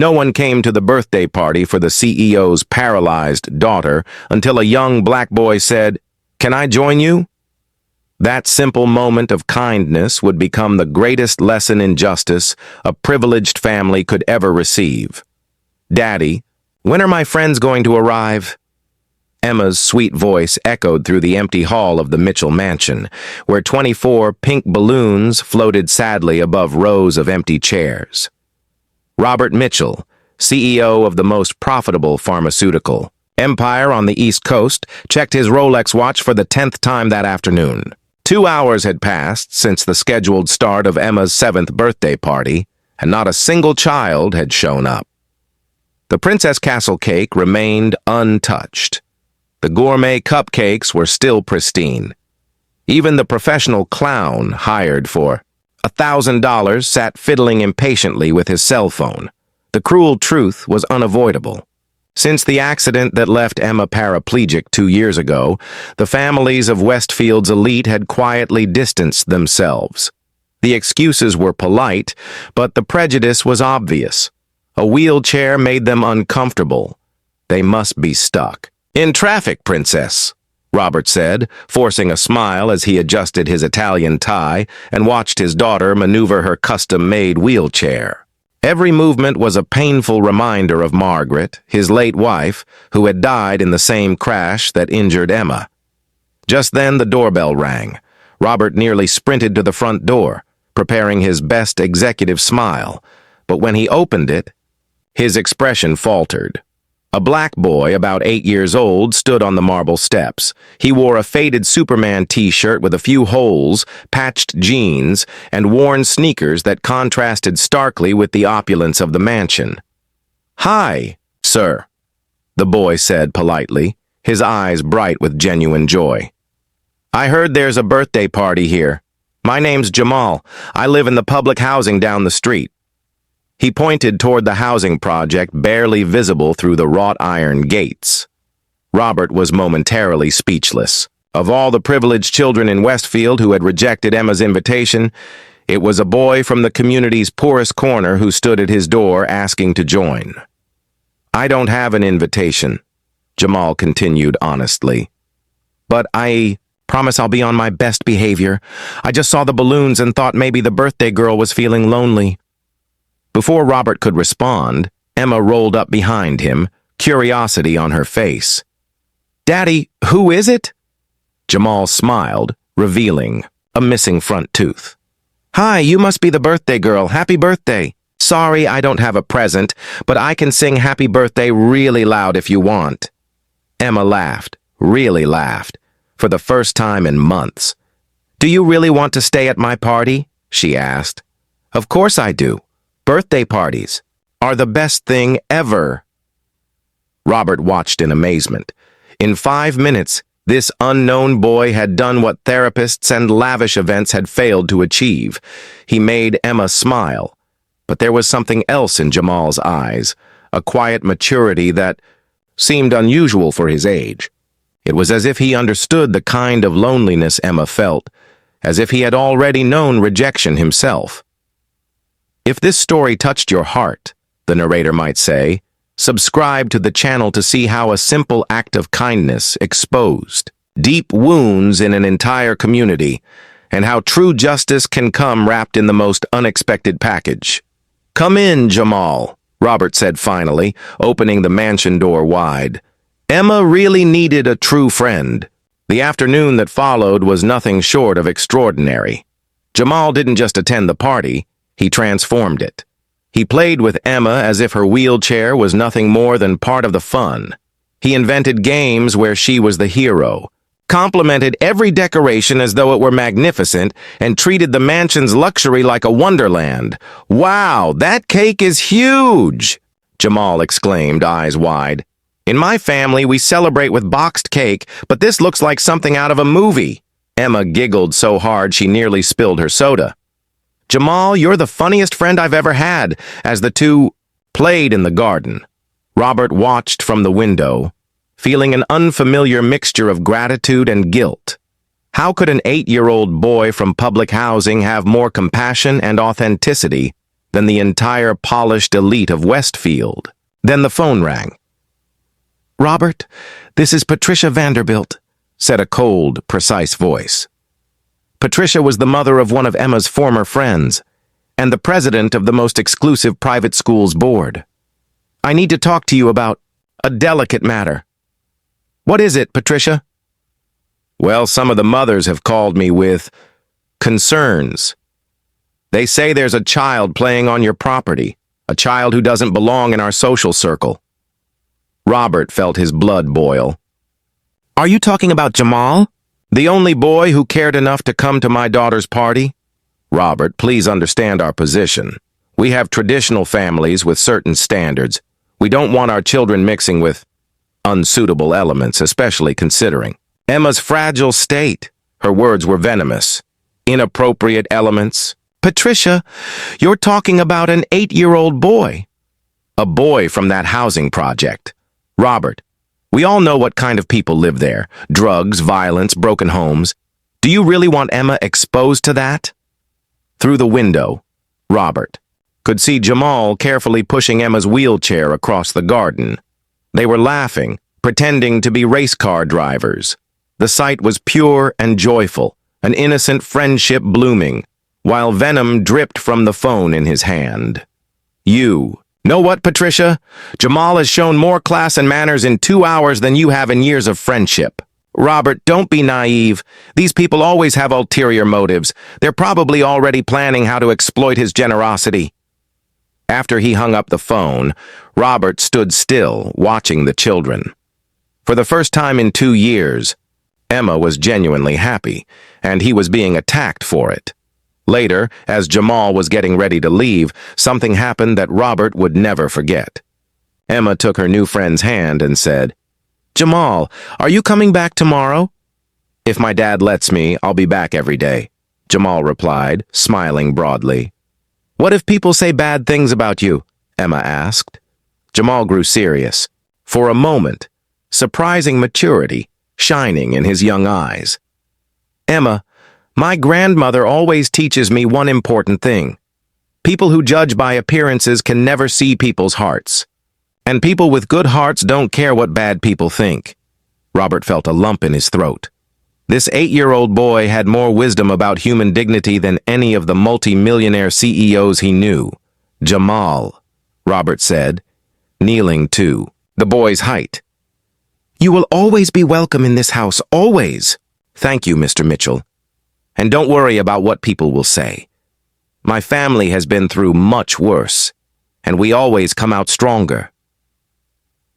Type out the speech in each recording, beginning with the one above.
No one came to the birthday party for the CEO's paralyzed daughter until a young black boy said, "Can I join you?" That simple moment of kindness would become the greatest lesson in justice a privileged family could ever receive. "Daddy, when are my friends going to arrive?" Emma's sweet voice echoed through the empty hall of the Mitchell mansion, where 24 pink balloons floated sadly above rows of empty chairs. Robert Mitchell, CEO of the most profitable pharmaceutical empire on the East Coast, checked his Rolex watch for the 10th time that afternoon. 2 hours had passed since the scheduled start of Emma's 7th birthday party, and not a single child had shown up. The Princess Castle cake remained untouched. The gourmet cupcakes were still pristine. Even the professional clown hired for $1,000 sat fiddling impatiently with his cell phone. The cruel truth was unavoidable. Since the accident that left Emma paraplegic 2 years ago, the families of Westfield's elite had quietly distanced themselves. The excuses were polite, but the prejudice was obvious. A wheelchair made them uncomfortable. They must be stuck. "In traffic, Princess," Robert said, forcing a smile as he adjusted his Italian tie and watched his daughter maneuver her custom-made wheelchair. Every movement was a painful reminder of Margaret, his late wife, who had died in the same crash that injured Emma. Just then the doorbell rang. Robert nearly sprinted to the front door, preparing his best executive smile, but when he opened it, his expression faltered. A black boy, about 8 years old, stood on the marble steps. He wore a faded Superman t-shirt with a few holes, patched jeans, and worn sneakers that contrasted starkly with the opulence of the mansion. "Hi, sir," the boy said politely, his eyes bright with genuine joy. "I heard there's a birthday party here. My name's Jamal. I live in the public housing down the street." He pointed toward the housing project barely visible through the wrought iron gates. Robert was momentarily speechless. Of all the privileged children in Westfield who had rejected Emma's invitation, it was a boy from the community's poorest corner who stood at his door asking to join. "I don't have an invitation," Jamal continued honestly. "But I promise I'll be on my best behavior. I just saw the balloons and thought maybe the birthday girl was feeling lonely." Before Robert could respond, Emma rolled up behind him, curiosity on her face. "Daddy, who is it?" Jamal smiled, revealing a missing front tooth. "Hi, you must be the birthday girl. Happy birthday. Sorry I don't have a present, but I can sing happy birthday really loud if you want." Emma laughed, really laughed, for the first time in months. "Do you really want to stay at my party?" she asked. "Of course I do. Birthday parties are the best thing ever." Robert watched in amazement. In 5 minutes, this unknown boy had done what therapists and lavish events had failed to achieve. He made Emma smile. But there was something else in Jamal's eyes, a quiet maturity that seemed unusual for his age. It was as if he understood the kind of loneliness Emma felt, as if he had already known rejection himself. If this story touched your heart, the narrator might say, subscribe to the channel to see how a simple act of kindness exposed deep wounds in an entire community, and how true justice can come wrapped in the most unexpected package. "Come in, Jamal," Robert said finally, opening the mansion door wide. Emma really needed a true friend. The afternoon that followed was nothing short of extraordinary. Jamal didn't just attend the party, he transformed it. He played with Emma as if her wheelchair was nothing more than part of the fun. He invented games where she was the hero, complimented every decoration as though it were magnificent, and treated the mansion's luxury like a wonderland. "Wow, that cake is huge!" Jamal exclaimed, eyes wide. "In my family, we celebrate with boxed cake, but this looks like something out of a movie." Emma giggled so hard she nearly spilled her soda. "Jamal, you're the funniest friend I've ever had," as the two played in the garden. Robert watched from the window, feeling an unfamiliar mixture of gratitude and guilt. How could an 8-year-old boy from public housing have more compassion and authenticity than the entire polished elite of Westfield. Then the phone rang. "Robert, this is Patricia Vanderbilt," said a cold, precise voice. Patricia was the mother of one of Emma's former friends, and the president of the most exclusive private schools board. "I need to talk to you about a delicate matter." "What is it, Patricia?" "Well, some of the mothers have called me with concerns. They say there's a child playing on your property, a child who doesn't belong in our social circle." Robert felt his blood boil. "Are you talking about Jamal?" "The only boy who cared enough to come to my daughter's party?" "Robert, please understand our position. We have traditional families with certain standards. We don't want our children mixing with unsuitable elements, especially considering Emma's fragile state." Her words were venomous. "Inappropriate elements." "Patricia, you're talking about an 8-year-old boy." "A boy from that housing project. Robert, we all know what kind of people live there. Drugs, violence, broken homes. Do you really want Emma exposed to that?" Through the window, Robert could see Jamal carefully pushing Emma's wheelchair across the garden. They were laughing, pretending to be race car drivers. The sight was pure and joyful, an innocent friendship blooming, while venom dripped from the phone in his hand. "You know what, Patricia? Jamal has shown more class and manners in 2 hours than you have in years of friendship." "Robert, don't be naive. These people always have ulterior motives. They're probably already planning how to exploit his generosity." After he hung up the phone, Robert stood still, watching the children. For the first time in 2 years, Emma was genuinely happy, and he was being attacked for it. Later, as Jamal was getting ready to leave, something happened that Robert would never forget. Emma took her new friend's hand and said, "Jamal, are you coming back tomorrow?" "If my dad lets me, I'll be back every day," Jamal replied, smiling broadly. "What if people say bad things about you?" Emma asked. Jamal grew serious. For a moment, surprising maturity shining in his young eyes. "Emma, my grandmother always teaches me one important thing. People who judge by appearances can never see people's hearts. And people with good hearts don't care what bad people think." Robert felt a lump in his throat. This 8-year-old boy had more wisdom about human dignity than any of the multi-millionaire CEOs he knew. "Jamal," Robert said, kneeling to the boy's height. "You will always be welcome in this house, always." "Thank you, Mr. Mitchell. And don't worry about what people will say. My family has been through much worse, and we always come out stronger."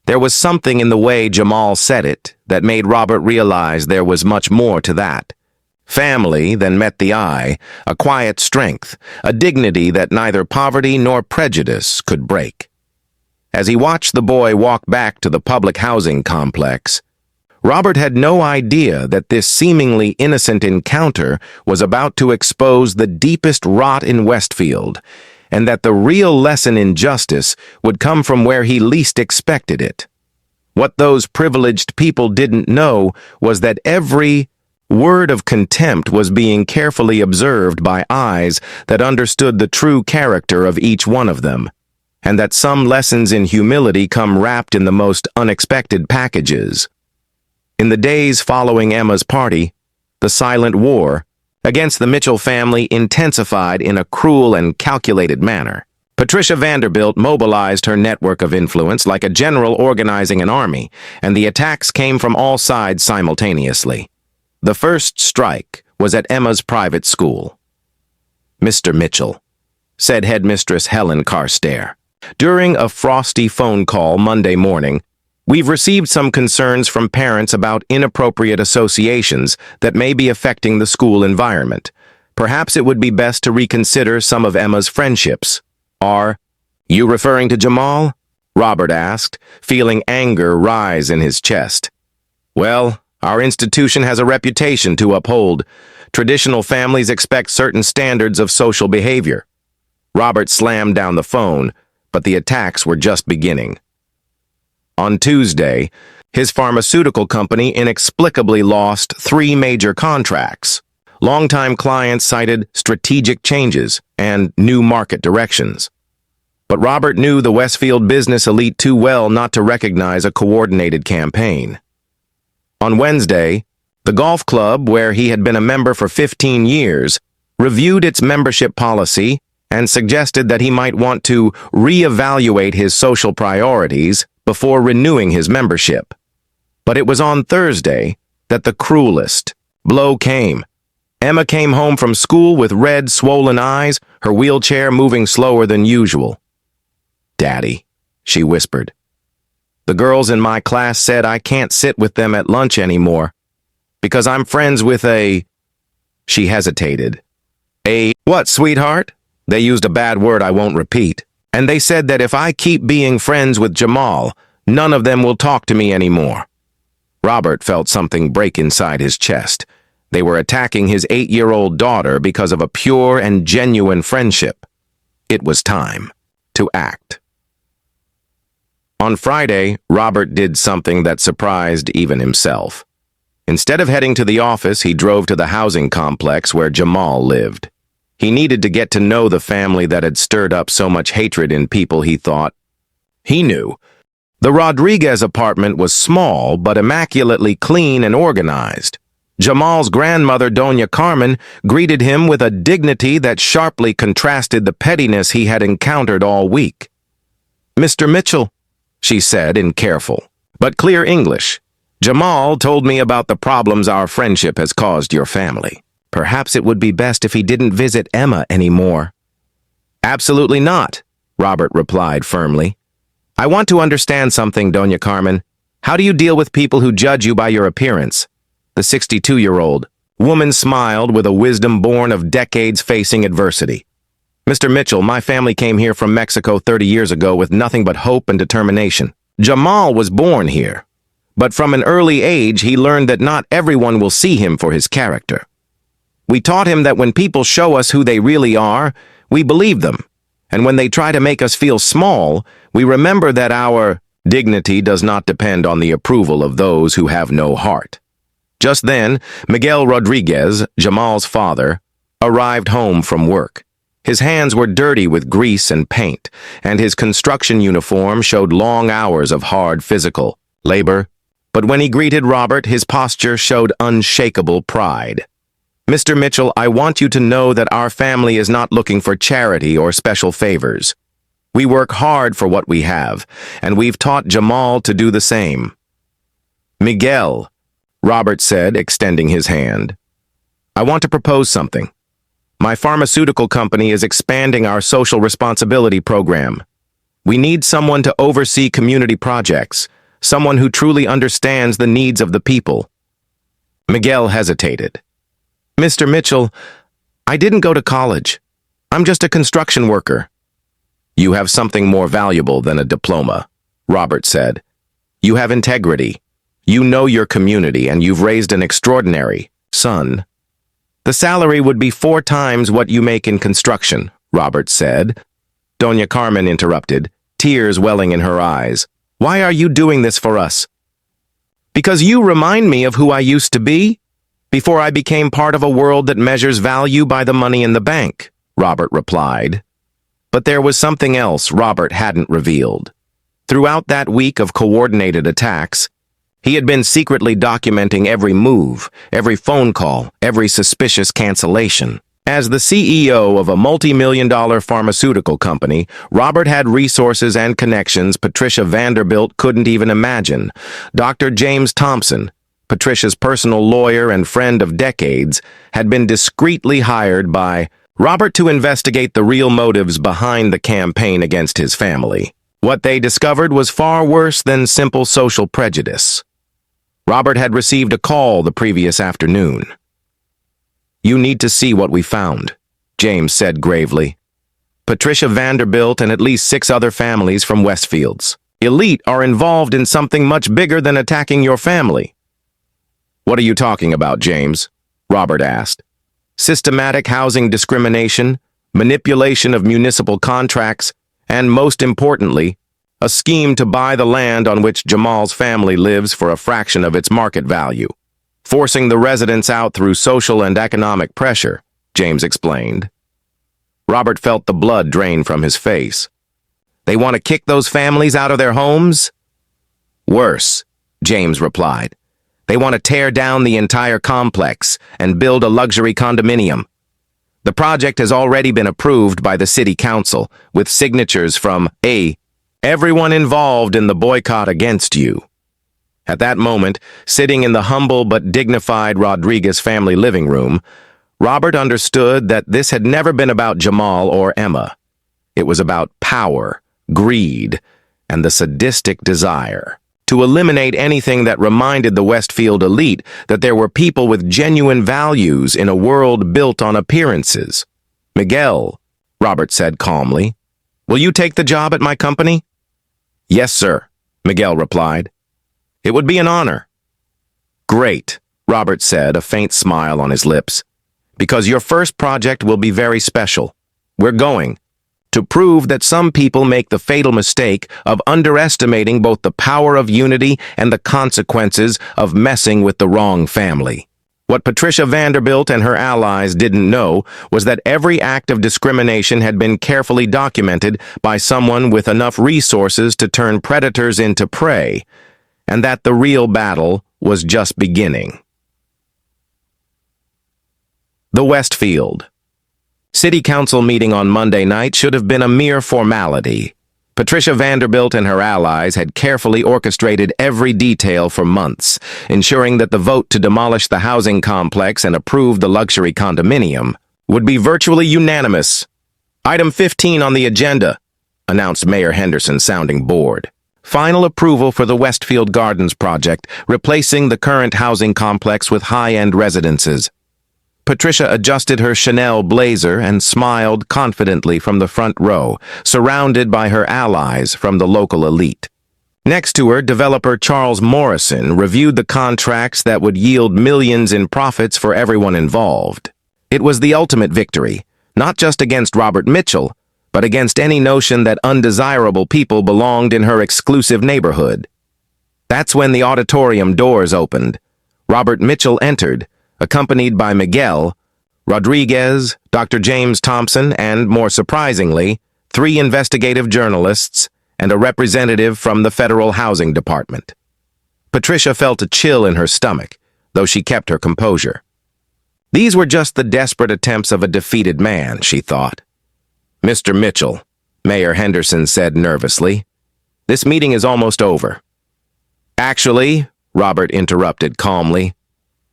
There was something in the way Jamal said it that made Robert realize there was much more to that. Family then met the eye, a quiet strength, a dignity that neither poverty nor prejudice could break. As he watched the boy walk back to the public housing complex, Robert had no idea that this seemingly innocent encounter was about to expose the deepest rot in Westfield, and that the real lesson in justice would come from where he least expected it. What those privileged people didn't know was that every word of contempt was being carefully observed by eyes that understood the true character of each one of them, and that some lessons in humility come wrapped in the most unexpected packages. In the days following Emma's party, the silent war against the Mitchell family intensified in a cruel and calculated manner. Patricia Vanderbilt mobilized her network of influence like a general organizing an army, and the attacks came from all sides simultaneously. The first strike was at Emma's private school. "Mr. Mitchell," said headmistress Helen Carstairs, during a frosty phone call Monday morning, "we've received some concerns from parents about inappropriate associations that may be affecting the school environment. Perhaps it would be best to reconsider some of Emma's friendships." "Are you referring to Jamal?" Robert asked, feeling anger rise in his chest. "Well, our institution has a reputation to uphold. Traditional families expect certain standards of social behavior." Robert slammed down the phone, but the attacks were just beginning. On Tuesday, his pharmaceutical company inexplicably lost 3 major contracts. Longtime clients cited strategic changes and new market directions. But Robert knew the Westfield business elite too well not to recognize a coordinated campaign. On Wednesday, the golf club, where he had been a member for 15 years, reviewed its membership policy and suggested that he might want to reevaluate his social priorities before renewing his membership. But it was on Thursday that the cruelest blow came. Emma came home from school with red, swollen eyes, her wheelchair moving slower than usual. "Daddy," she whispered. "The girls in my class said I can't sit with them at lunch anymore because I'm friends with a—" She hesitated. "A what, sweetheart?" They used a bad word I won't repeat. "And they said that if I keep being friends with Jamal, none of them will talk to me anymore." Robert felt something break inside his chest. They were attacking his 8-year-old daughter because of a pure and genuine friendship. It was time to act. On Friday, Robert did something that surprised even himself. Instead of heading to the office, he drove to the housing complex where Jamal lived. He needed to get to know the family that had stirred up so much hatred in people he thought he knew. The Rodriguez apartment was small but immaculately clean and organized. Jamal's grandmother, Doña Carmen, greeted him with a dignity that sharply contrasted the pettiness he had encountered all week. "Mr. Mitchell," she said in careful but clear English, "Jamal told me about the problems our friendship has caused your family. Perhaps it would be best if he didn't visit Emma anymore." "Absolutely not," Robert replied firmly. "I want to understand something, Doña Carmen. How do you deal with people who judge you by your appearance?" The 62-year-old woman smiled with a wisdom born of decades facing adversity. "Mr. Mitchell, my family came here from Mexico 30 years ago with nothing but hope and determination. Jamal was born here, but from an early age he learned that not everyone will see him for his character. We taught him that when people show us who they really are, we believe them. And when they try to make us feel small, we remember that our dignity does not depend on the approval of those who have no heart." Just then, Miguel Rodriguez, Jamal's father, arrived home from work. His hands were dirty with grease and paint, and his construction uniform showed long hours of hard physical labor. But when he greeted Robert, his posture showed unshakable pride. "Mr. Mitchell, I want you to know that our family is not looking for charity or special favors. We work hard for what we have, and we've taught Jamal to do the same." "Miguel," Robert said, extending his hand, "I want to propose something. My pharmaceutical company is expanding our social responsibility program. We need someone to oversee community projects, someone who truly understands the needs of the people." Miguel hesitated. "Mr. Mitchell, I didn't go to college. I'm just a construction worker." "You have something more valuable than a diploma," Robert said. "You have integrity. You know your community, and you've raised an extraordinary son." "The salary would be 4 times what you make in construction," Robert said. Doña Carmen interrupted, tears welling in her eyes. "Why are you doing this for us?" "Because you remind me of who I used to be, before I became part of a world that measures value by the money in the bank," Robert replied. But there was something else Robert hadn't revealed. Throughout that week of coordinated attacks, he had been secretly documenting every move, every phone call, every suspicious cancellation. As the CEO of a multi-million-dollar pharmaceutical company, Robert had resources and connections Patricia Vanderbilt couldn't even imagine. Dr. James Thompson, Patricia's personal lawyer and friend of decades, had been discreetly hired by Robert to investigate the real motives behind the campaign against his family. What they discovered was far worse than simple social prejudice. Robert had received a call the previous afternoon. "You need to see what we found," James said gravely. "Patricia Vanderbilt and at least 6 other families from Westfield's elite are involved in something much bigger than attacking your family." "What are you talking about, James?" Robert asked. "Systematic housing discrimination, manipulation of municipal contracts, and most importantly, a scheme to buy the land on which Jamal's family lives for a fraction of its market value." forcing the residents out through social and economic pressure, James explained. Robert felt the blood drain from his face. They want to kick those families out of their homes? Worse, James replied. They want to tear down the entire complex and build a luxury condominium. The project has already been approved by the city council, with signatures from everyone involved in the boycott against you. At that moment, sitting in the humble but dignified Rodriguez family living room, Robert understood that this had never been about Jamal or Emma. It was about power, greed, and the sadistic desire to eliminate anything that reminded the Westfield elite that there were people with genuine values in a world built on appearances. Miguel, Robert said calmly, will you take the job at my company? Yes, sir, Miguel replied. It would be an honor. Great, Robert said, a faint smile on his lips, because your first project will be very special. We're going to prove that some people make the fatal mistake of underestimating both the power of unity and the consequences of messing with the wrong family. What Patricia Vanderbilt and her allies didn't know was that every act of discrimination had been carefully documented by someone with enough resources to turn predators into prey, and that the real battle was just beginning. The Westfield. City Council meeting on Monday night should have been a mere formality. Patricia Vanderbilt and her allies had carefully orchestrated every detail for months, ensuring that the vote to demolish the housing complex and approve the luxury condominium would be virtually unanimous. Item 15 on the agenda, announced Mayor Henderson, sounding bored. Final approval for the Westfield Gardens project, replacing the current housing complex with high-end residences. Patricia adjusted her Chanel blazer and smiled confidently from the front row, surrounded by her allies from the local elite. Next to her, developer Charles Morrison reviewed the contracts that would yield millions in profits for everyone involved. It was the ultimate victory, not just against Robert Mitchell, but against any notion that undesirable people belonged in her exclusive neighborhood. That's when the auditorium doors opened. Robert Mitchell entered, accompanied by Miguel, Rodriguez, Dr. James Thompson, and, more surprisingly, 3 investigative journalists and a representative from the Federal Housing Department. Patricia felt a chill in her stomach, though she kept her composure. These were just the desperate attempts of a defeated man, she thought. Mr. Mitchell, Mayor Henderson said nervously, this meeting is almost over. Actually, Robert interrupted calmly,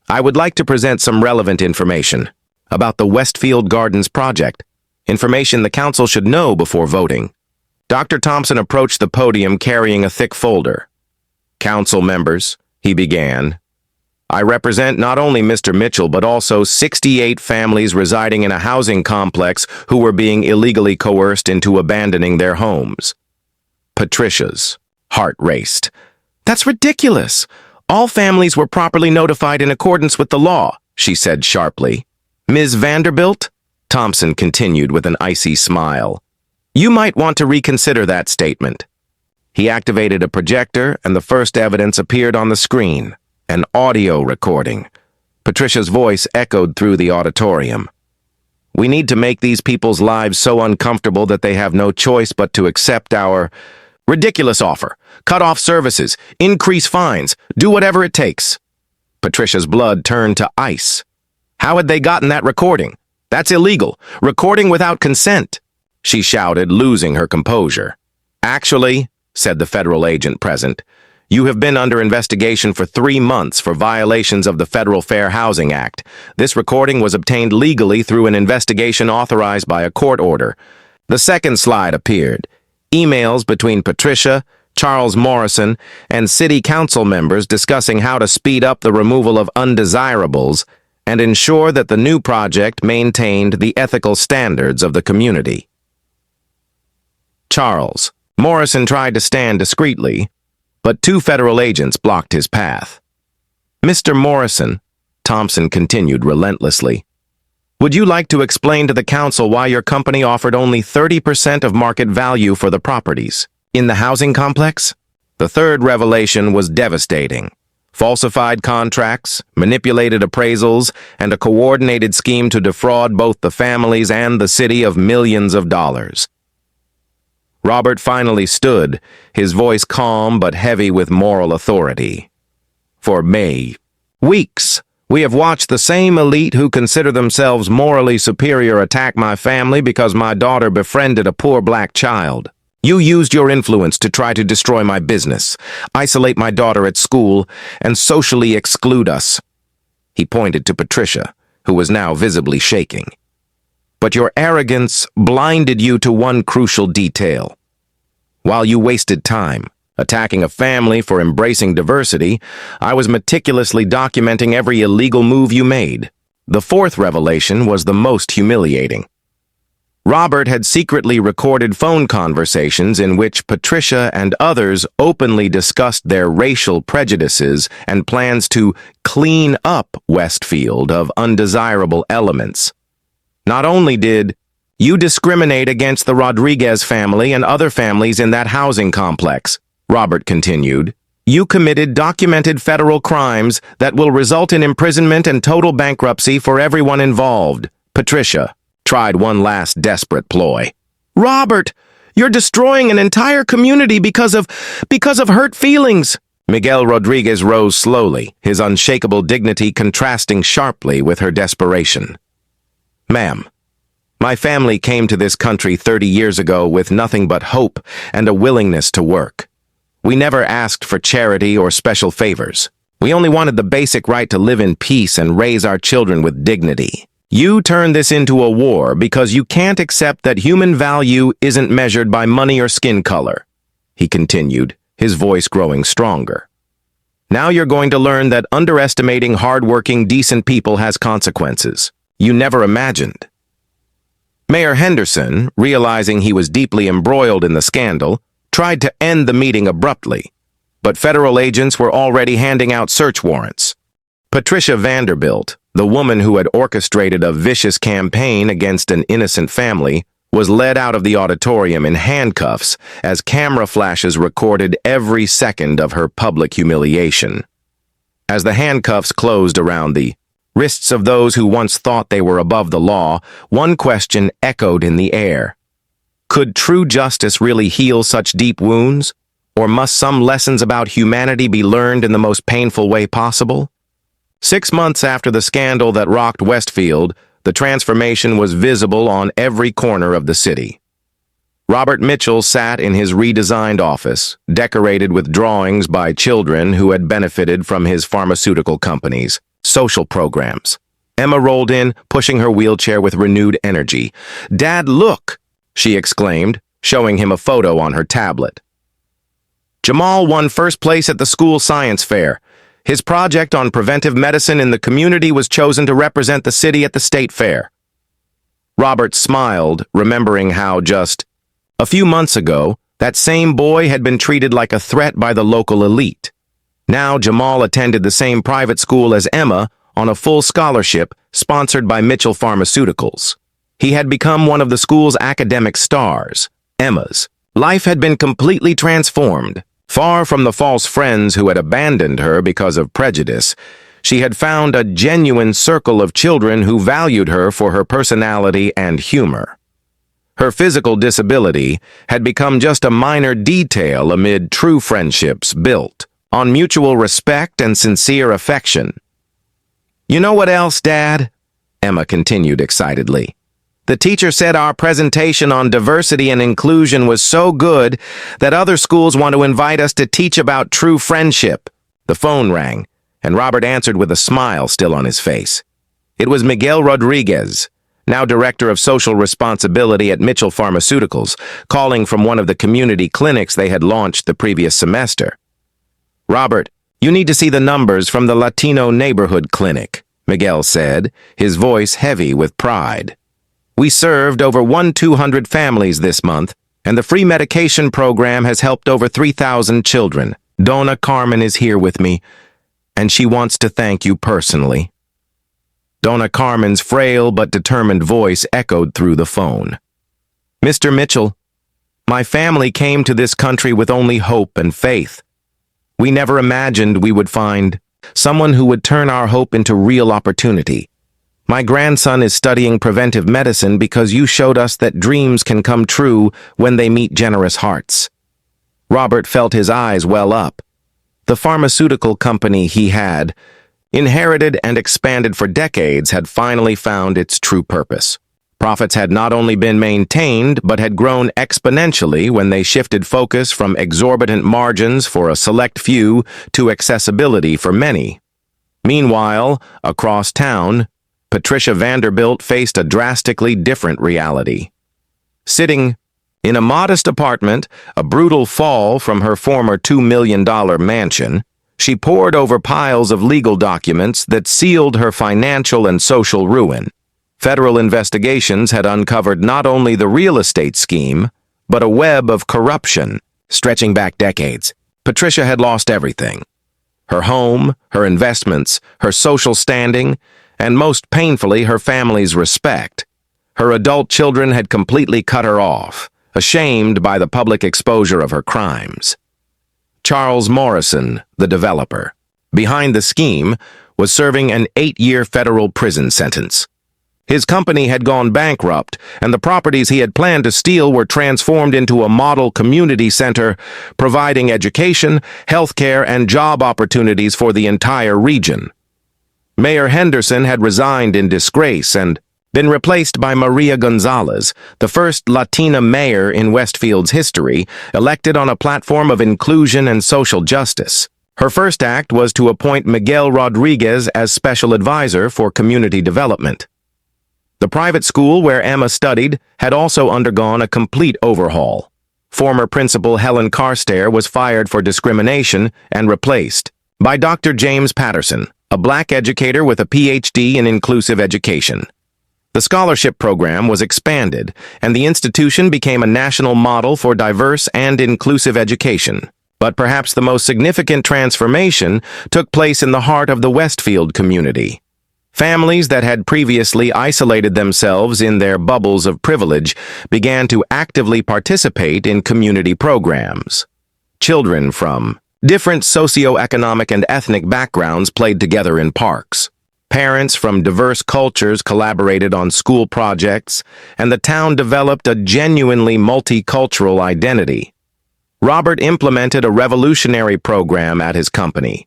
I would like to present some relevant information about the Westfield Gardens project, information the council should know before voting. Dr. Thompson approached the podium carrying a thick folder. Council members, he began, I represent not only Mr. Mitchell but also 68 families residing in a housing complex who were being illegally coerced into abandoning their homes. Patricia's heart raced. That's ridiculous. All families were properly notified in accordance with the law, she said sharply. Ms. Vanderbilt? Thompson continued with an icy smile. You might want to reconsider that statement. He activated a projector and the first evidence appeared on the screen, an audio recording. Patricia's voice echoed through the auditorium. We need to make these people's lives so uncomfortable that they have no choice but to accept our ridiculous offer. Cut off services, increase fines, do whatever it takes. Patricia's blood turned to ice. How had they gotten that recording? That's illegal. Recording without consent, she shouted, losing her composure. Actually, said the federal agent present, you have been under investigation for 3 months for violations of the Federal Fair Housing Act. This recording was obtained legally through an investigation authorized by a court order. The second slide appeared. Emails between Patricia, Charles Morrison, and city council members discussing how to speed up the removal of undesirables and ensure that the new project maintained the ethical standards of the community. Charles. Morrison tried to stand discreetly, but 2 federal agents blocked his path. Mr. Morrison, Thompson continued relentlessly, would you like to explain to the council why your company offered only 30% of market value for the properties in the housing complex? The third revelation was devastating. falsified contracts, manipulated appraisals, and a coordinated scheme to defraud both the families and the city of millions of dollars. Robert finally stood, his voice calm but heavy with moral authority. For weeks, we have watched the same elite who consider themselves morally superior attack my family because my daughter befriended a poor black child. You used your influence to try to destroy my business, isolate my daughter at school, and socially exclude us. He pointed to Patricia, who was now visibly shaking. But your arrogance blinded you to one crucial detail. While you wasted time attacking a family for embracing diversity, I was meticulously documenting every illegal move you made. The fourth revelation was the most humiliating. Robert had secretly recorded phone conversations in which Patricia and others openly discussed their racial prejudices and plans to clean up Westfield of undesirable elements. Not only did you discriminate against the Rodriguez family and other families in that housing complex, Robert continued, you committed documented federal crimes that will result in imprisonment and total bankruptcy for everyone involved. Patricia tried one last desperate ploy. Robert, you're destroying an entire community because of hurt feelings. Miguel Rodriguez rose slowly, his unshakable dignity contrasting sharply with her desperation. Ma'am, my family came to this country 30 years ago with nothing but hope and a willingness to work. We never asked for charity or special favors. We only wanted the basic right to live in peace and raise our children with dignity. You turned this into a war because you can't accept that human value isn't measured by money or skin color, he continued, his voice growing stronger. Now you're going to learn that underestimating hardworking, decent people has consequences you never imagined. Mayor Henderson, realizing he was deeply embroiled in the scandal, tried to end the meeting abruptly, but federal agents were already handing out search warrants. Patricia Vanderbilt, the woman who had orchestrated a vicious campaign against an innocent family, was led out of the auditorium in handcuffs as camera flashes recorded every second of her public humiliation. As the handcuffs closed around the wrists of those who once thought they were above the law, one question echoed in the air. Could true justice really heal such deep wounds? Or must some lessons about humanity be learned in the most painful way possible? 6 months after the scandal that rocked Westfield, the transformation was visible on every corner of the city. Robert Mitchell sat in his redesigned office, decorated with drawings by children who had benefited from his pharmaceutical company's social programs. Emma rolled in, pushing her wheelchair with renewed energy. "Dad, look!" she exclaimed, showing him a photo on her tablet. Jamal won first place at the school science fair. His project on preventive medicine in the community was chosen to represent the city at the state fair. Robert smiled, remembering how just a few months ago, that same boy had been treated like a threat by the local elite. Now Jamal attended the same private school as Emma on a full scholarship sponsored by Mitchell Pharmaceuticals. He had become one of the school's academic stars. Emma's life had been completely transformed. Far from the false friends who had abandoned her because of prejudice, she had found a genuine circle of children who valued her for her personality and humor. Her physical disability had become just a minor detail amid true friendships built on mutual respect and sincere affection. "You know what else, Dad?" Emma continued excitedly. "The teacher said our presentation on diversity and inclusion was so good that other schools want to invite us to teach about true friendship." The phone rang, and Robert answered with a smile still on his face. It was Miguel Rodriguez, now Director of Social Responsibility at Mitchell Pharmaceuticals, calling from one of the community clinics they had launched the previous semester. "Robert, you need to see the numbers from the Latino Neighborhood Clinic," Miguel said, his voice heavy with pride. "We served over 1,200 families this month, and the free medication program has helped over 3,000 children. Donna Carmen is here with me, and she wants to thank you personally." Donna Carmen's frail but determined voice echoed through the phone. "Mr. Mitchell, my family came to this country with only hope and faith. We never imagined we would find someone who would turn our hope into real opportunity. My grandson is studying preventive medicine because you showed us that dreams can come true when they meet generous hearts." Robert felt his eyes well up. The pharmaceutical company he had inherited and expanded for decades had finally found its true purpose. Profits had not only been maintained, but had grown exponentially when they shifted focus from exorbitant margins for a select few to accessibility for many. Meanwhile, across town, Patricia Vanderbilt faced a drastically different reality. Sitting in a modest apartment, a brutal fall from her former $2 million mansion, she pored over piles of legal documents that sealed her financial and social ruin. Federal investigations had uncovered not only the real estate scheme, but a web of corruption stretching back decades. Patricia had lost everything: her home, her investments, her social standing, and most painfully, her family's respect. Her adult children had completely cut her off, ashamed by the public exposure of her crimes. Charles Morrison, the developer, behind the scheme, was serving an 8-year federal prison sentence. His company had gone bankrupt, and the properties he had planned to steal were transformed into a model community center, providing education, healthcare, and job opportunities for the entire region. Mayor Henderson had resigned in disgrace and been replaced by Maria Gonzalez, the first Latina mayor in Westfield's history, elected on a platform of inclusion and social justice. Her first act was to appoint Miguel Rodriguez as special advisor for community development. The private school where Emma studied had also undergone a complete overhaul. Former principal Helen Carstairs was fired for discrimination and replaced by Dr. James Patterson, a black educator with a PhD in inclusive education. The scholarship program was expanded, and the institution became a national model for diverse and inclusive education. But perhaps the most significant transformation took place in the heart of the Westfield community. Families that had previously isolated themselves in their bubbles of privilege began to actively participate in community programs. Children from different socioeconomic and ethnic backgrounds played together in parks. Parents from diverse cultures collaborated on school projects, and the town developed a genuinely multicultural identity. Robert implemented a revolutionary program at his company.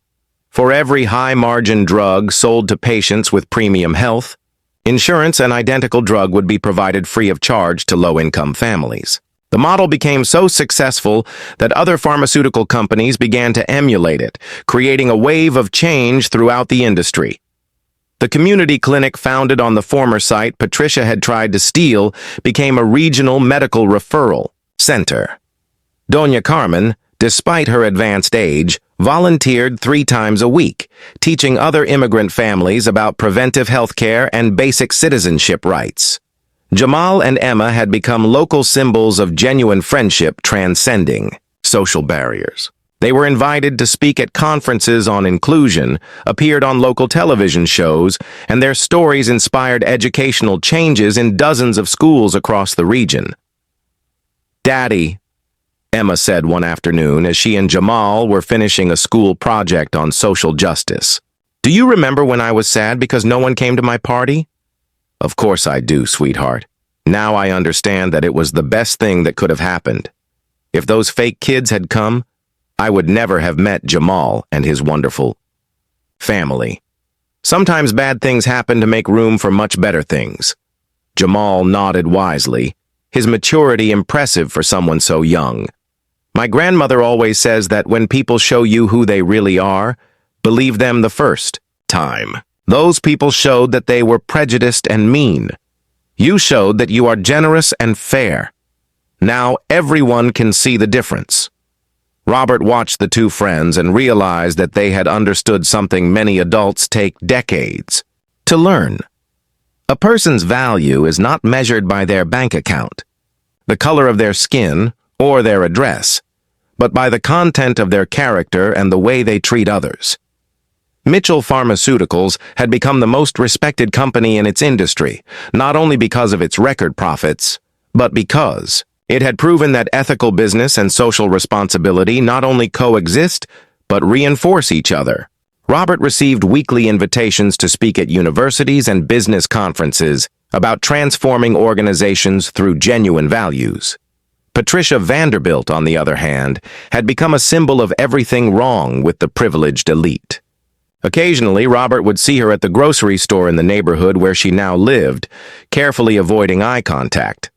For every high-margin drug sold to patients with premium health, insurance and identical drug would be provided free of charge to low-income families. The model became so successful that other pharmaceutical companies began to emulate it, creating a wave of change throughout the industry. The community clinic founded on the former site Patricia had tried to steal became a regional medical referral center. Doña Carmen, despite her advanced age, volunteered 3 times a week, teaching other immigrant families about preventive health care and basic citizenship rights. Jamal and Emma had become local symbols of genuine friendship transcending social barriers. They were invited to speak at conferences on inclusion, appeared on local television shows, and their stories inspired educational changes in dozens of schools across the region. "Daddy," Emma said one afternoon as she and Jamal were finishing a school project on social justice, "do you remember when I was sad because no one came to my party?" "Of course I do, sweetheart. Now I understand that it was the best thing that could have happened. If those fake kids had come, I would never have met Jamal and his wonderful family. Sometimes bad things happen to make room for much better things." Jamal nodded wisely, his maturity impressive for someone so young. "My grandmother always says that when people show you who they really are, believe them the first time. Those people showed that they were prejudiced and mean. You showed that you are generous and fair. Now everyone can see the difference." Robert watched the two friends and realized that they had understood something many adults take decades to learn. A person's value is not measured by their bank account, the color of their skin, or their address, but by the content of their character and the way they treat others. Mitchell Pharmaceuticals had become the most respected company in its industry, not only because of its record profits, but because it had proven that ethical business and social responsibility not only coexist, but reinforce each other. Robert received weekly invitations to speak at universities and business conferences about transforming organizations through genuine values. Patricia Vanderbilt, on the other hand, had become a symbol of everything wrong with the privileged elite. Occasionally, Robert would see her at the grocery store in the neighborhood where she now lived, carefully avoiding eye contact.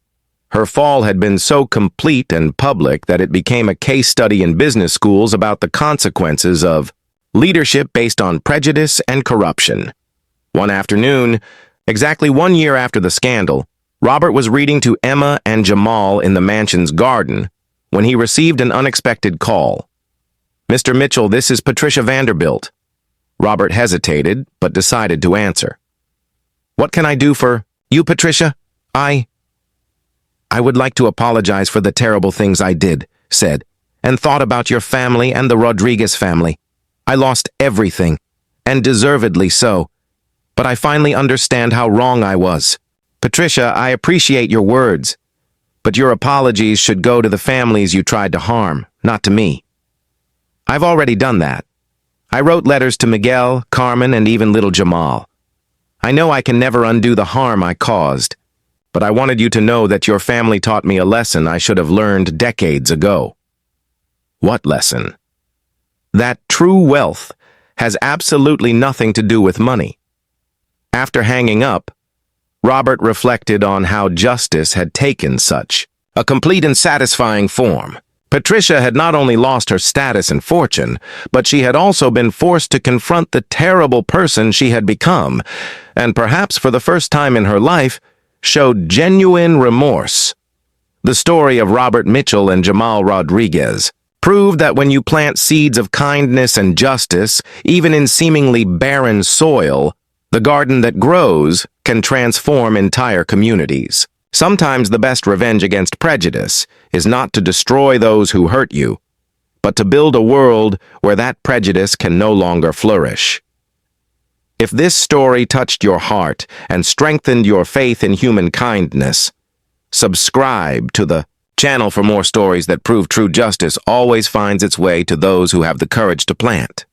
Her fall had been so complete and public that it became a case study in business schools about the consequences of leadership based on prejudice and corruption. One afternoon, exactly 1 year after the scandal, Robert was reading to Emma and Jamal in the mansion's garden when he received an unexpected call. "Mr. Mitchell, this is Patricia Vanderbilt." Robert hesitated, but decided to answer. "What can I do for you, Patricia?" I would like to apologize for the terrible things I did," said, "and thought about your family and the Rodriguez family. I lost everything, and deservedly so. But I finally understand how wrong I was. Patricia, I appreciate your words, but your apologies should go to the families you tried to harm, not to me. I've already done that. I wrote letters to Miguel, Carmen, and even little Jamal. I know I can never undo the harm I caused, but I wanted you to know that your family taught me a lesson I should have learned decades ago." "What lesson?" "That true wealth has absolutely nothing to do with money." After hanging up, Robert reflected on how justice had taken such a complete and satisfying form. Patricia had not only lost her status and fortune, but she had also been forced to confront the terrible person she had become, and perhaps for the first time in her life, showed genuine remorse. The story of Robert Mitchell and Jamal Rodriguez proved that when you plant seeds of kindness and justice, even in seemingly barren soil, the garden that grows can transform entire communities. Sometimes the best revenge against prejudice is not to destroy those who hurt you, but to build a world where that prejudice can no longer flourish. If this story touched your heart and strengthened your faith in human kindness, subscribe to the channel for more stories that prove true justice always finds its way to those who have the courage to plant.